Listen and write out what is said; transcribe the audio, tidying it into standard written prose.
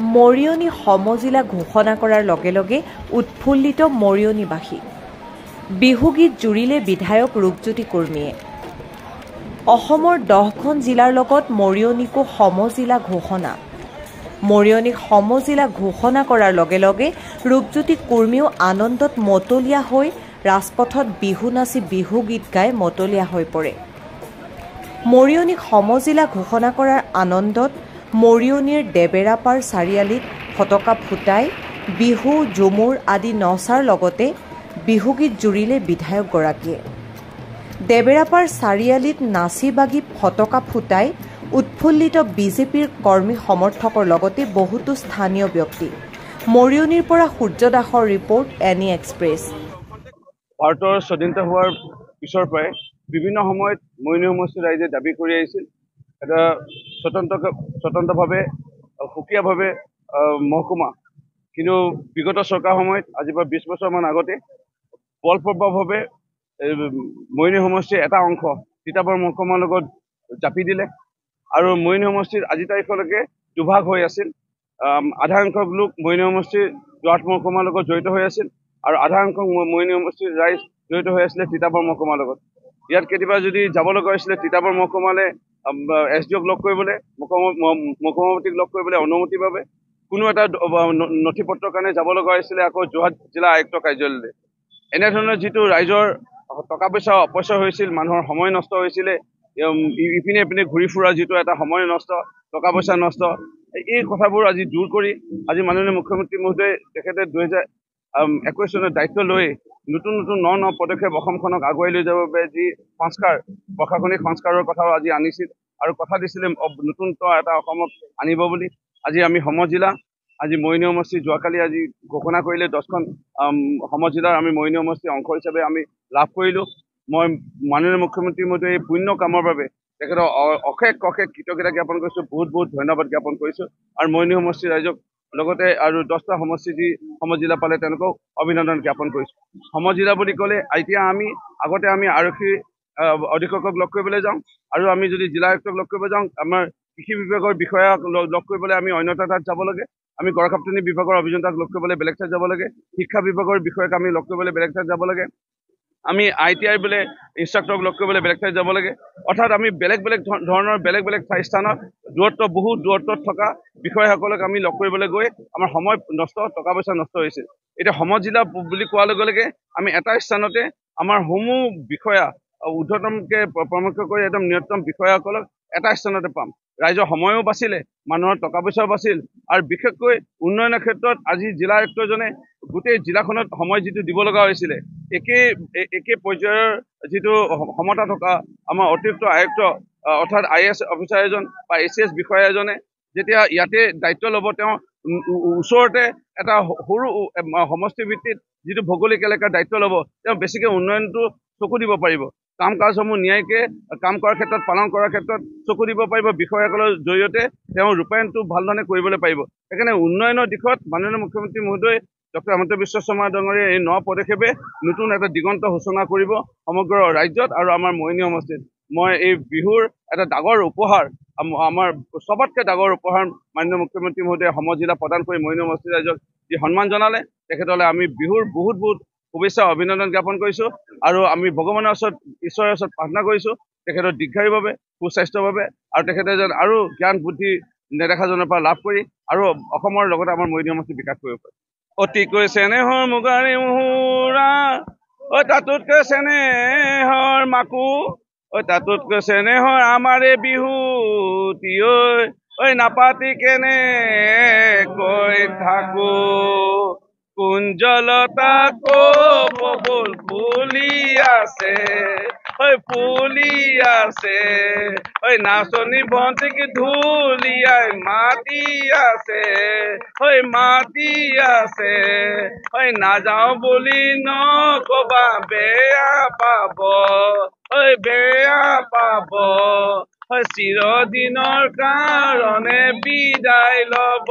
মৰিয়নি সমজিলা ঘোষণা কৰাৰ লগে লগে উৎফুল্লিত মৰিয়নিবাসী। বিহুগীত জুৰিলে বিধায়ক ৰূপজ্যোতি কুৰ্মীয়ে। অসমৰ 10খন জিলাৰ লগত মৰিয়নিকো সমজিলা ঘোষণা। মৰিয়নিক সমজিলা ঘোষণা কৰাৰ লগে লগে ৰূপজ্যোতি কুৰ্মীও আনন্দত মতলীয়া হৈ ৰাজপথত বিহু নাচি বিহুগীত গাই মতলীয়া হৈ পৰে। মৰিয়নিক সমজিলা ঘোষণা কৰাৰ আনন্দত মৰিয়নিৰ দেবেৰাপাৰ চাৰিআলিত ফটকা ফুটাই বিহু ঝুমুৰ আদি নচাৰ লগতে বিহুগীত জুৰিলে বিধায়কগৰাকীয়ে। দেবেৰাপাৰ চাৰিআলিত নাচি বাগি ফটকা ফুটাই উৎফুল্লিত বিজেপিৰ কৰ্মী সমৰ্থকৰ লগতে বহুতো স্থানীয় ব্যক্তি। মৰিয়নিৰ পৰা সূৰ্য দাসৰ ৰিপৰ্ট, এনি এক্সপ্ৰেছ। ভাৰতৰ স্বাধীনতা হোৱাৰ পিছৰ পৰাই বিভিন্ন সময়ত মৰিয়নি সমষ্টিৰ ৰাইজে দাবী কৰি আহিছিল এটা স্বতন্ত্ৰভাৱে সুকীয়াভাৱে মহকুমা। কিন্তু বিগত চৰকাৰ সময়ত আজিৰ পৰা 20 বছৰমান আগতে বলপূৰ্বকভাৱে মৰিয়নি সমষ্টিৰ এটা অংশ তিতাবৰ মহকুমাৰ লগত জাপি দিলে আৰু মৰিয়নি সমষ্টিৰ আজি তাৰিখলৈকে দুভাগ হৈ আছিল। আধা সংখ্যক লোক মৰিয়নি সমষ্টিৰ যোৰহাট মহকুমাৰ লগত জড়িত হৈ আছিল আৰু আধা সংখ্যক মৰিয়নি সমষ্টিৰ ৰাইজ জড়িত হৈ আছিলে তিতাবৰ মহকুমাৰ লগত। ইয়াত কেতিয়াবা যদি যাব লগা হৈছিলে তিতাবৰ মহকুমালৈ SDOক লগ কৰিবলৈ, মুখ্যমন্ত্ৰীক লগ কৰিবলৈ অনুমতিৰ বাবে কোনো এটা নথি পত্ৰৰ কাৰণে যাব লগা হৈছিলে আকৌ যোৰহাট জিলা আয়ুক্ত কাৰ্যালয়লৈ। এনেধৰণৰ যিটো ৰাইজৰ টকা পইচা অপচয় হৈছিল, মানুহৰ সময় নষ্ট হৈছিলে, ইপিনে ইপিনে ঘূৰি ফুৰা যিটো এটা সময় নষ্ট, টকা পইচা নষ্ট, এই কথাবোৰ আজি দূৰ কৰি আজি মাননীয় মুখ্যমন্ত্ৰী মহোদয়ে তেখেতে 2021 চনত দায়িত্ব লৈ নতুন ন পদক্ষেপ অসমখনক আগুৱাই লৈ যাবৰ বাবে যি সংস্কাৰ, প্ৰশাসনিক সংস্কাৰৰ কথাও আজি আনিছিল আৰু কথা দিছিলে নতুনত্ব এটা অসমক আনিব বুলি। আজি আমি সমজিলা, আজি মৰিয়নি সমষ্টি যোৱাকালি আজি ঘোষণা কৰিলে 10খন সমজিলাৰ আমি মৰিয়নি সমষ্টিৰ অংশ হিচাপে আমি লাভ কৰিলোঁ। মই মাননীয় মুখ্যমন্ত্ৰী মহোদয়ে এই পুণ্য কামৰ বাবে তেখেতক অশেষ কৃতজ্ঞতা জ্ঞাপন কৰিছোঁ, বহুত ধন্যবাদ জ্ঞাপন কৰিছোঁ আৰু মৰিয়নি সমষ্টিৰ ৰাইজক লগতে আৰু 10টা সমষ্টি যি সমজিলা পালে তেওঁলোকক অভিনন্দন জ্ঞাপন কৰিছোঁ। সমজিলা বুলি ক'লে এতিয়া আগতে আমি আৰক্ষী অধীক্ষকক লগ কৰিবলৈ যাওঁ আৰু আমি যদি জিলা আয়ুক্তক লগ কৰিব যাওঁ, আমাৰ কৃষি বিভাগৰ বিষয়াক লগ কৰিবলৈ আমি অন্য এটা ঠাইত যাব লাগে, আমি গড়কাপ্তানি বিভাগৰ অভিযন্তাক লগ কৰিবলৈ বেলেগ ঠাইত যাব লাগে, শিক্ষা বিভাগৰ বিষয়াক আমি লগ কৰিবলৈ বেলেগ ঠাইত যাব লাগে, আমি ITI বোলে ইনষ্ট্ৰাক্টৰক লগ কৰিবলৈ বেলেগ ঠাইত যাব লাগে। অৰ্থাৎ আমি বেলেগ ধৰণৰ বেলেগ স্থানত বহুত দূৰত্বত থকা বিষয়াসকলক আমি লগ কৰিবলৈ গৈ আমাৰ সময় নষ্ট, টকা পইচা নষ্ট হৈছিল। এতিয়া সমজিলা বুলি কোৱাৰ লগে লগে আমি এটা স্থানতে আমাৰ সমূহ বিষয়া ঊৰ্ধ্বতমকে পৰামৰ্শ কৰি একদম নিয়ন্ত্ৰণ বিষয়াসকলক এটা স্থানতে পাম। ৰাইজৰ সময়ো বাচিলে, মানুহৰ টকা পইচাও বাচিল আৰু বিশেষকৈ উন্নয়নৰ ক্ষেত্ৰত আজি জিলা আয়ুক্তজনে গোটেই জিলাখনত সময় যিটো দিব লগা হৈছিলে, একে পৰ্যায়ৰ যিটো ক্ষমতা থকা আমাৰ অতিৰিক্ত আয়ুক্ত অৰ্থাৎ IAS অফিচাৰ এজন বা ACS বিষয়া এজনে যেতিয়া ইয়াতে দায়িত্ব ল'ব, তেওঁ ওচৰতে এটা সৰু সমষ্টি ভিত্তিত যিটো ভৌগোলিক এলেকাৰ দায়িত্ব ল'ব, তেওঁ বেছিকৈ উন্নয়নটো চকু দিব পাৰিব। কাম কাজসমূহ ন্যায়কৈ কাম কৰাৰ ক্ষেত্ৰত, পালন কৰাৰ ক্ষেত্ৰত চকু দিব পাৰিব। বিষয়াসকলৰ জৰিয়তে তেওঁ ৰূপায়ণটো ভাল ধৰণে কৰিবলৈ পাৰিব। সেইকাৰণে উন্নয়নৰ দিশত মাননীয় মুখ্যমন্ত্ৰী মহোদয় ডক্টৰ হিমন্ত বিশ্ব শৰ্মা ডাঙৰীয়াৰ এই 9 পদক্ষেপে নতুন এটা দিগন্ত সূচনা কৰিব সমগ্ৰ ৰাজ্যত আৰু আমাৰ মৰিয়নি সমষ্টিত। মই এই বিহুৰ এটা ডাঙৰ উপহাৰ, আমাৰ চবতকৈ ডাঙৰ উপহাৰ মাননীয় মুখ্যমন্ত্ৰী মহোদয়ে সমজিলা প্ৰদান কৰি মৰিয়নি সমষ্টিৰ ৰাইজক যি সন্মান জনালে, তেখেতলৈ আমি বিহুৰ বহুত শুভেচ্ছা অভিনন্দন জ্ঞাপন কৰিছোঁ আৰু আমি ভগৱানৰ ওচৰত, ঈশ্বৰৰ ওচৰত প্ৰাৰ্থনা কৰিছোঁ তেখেতৰ দীৰ্ঘায়ুৰ বাবে, সুস্বাস্থ্যৰ বাবে আৰু তেখেতে যেন আৰু জ্ঞান বুদ্ধি নেদেখাজনৰ পৰা লাভ কৰি আৰু অসমৰ লগতে আমাৰ মৰিয়নি সমষ্টি বিকাশ কৰিব পাৰে। অতিকৈ চেনেহৰ মুগাৰে মুহুৰা, তাতোতকৈ চেনেহৰ মাকো, তাতোতকৈ চেনেহৰ আমাৰে বিহুতি, নাপাতি কেনেকৈ থাকো, কুঞ্জলতা কপৌফুল ফুলি আছে, ফুলি আছে, নাচনী ভণ্টিক ঢুলিয়াই মাতি আছে, মাতি আছে, নাযাওঁ বুলি নকবা বেয়া পাব, বেয়া পাব, চিৰদিনৰ কাৰণে বিদায় ল'ব।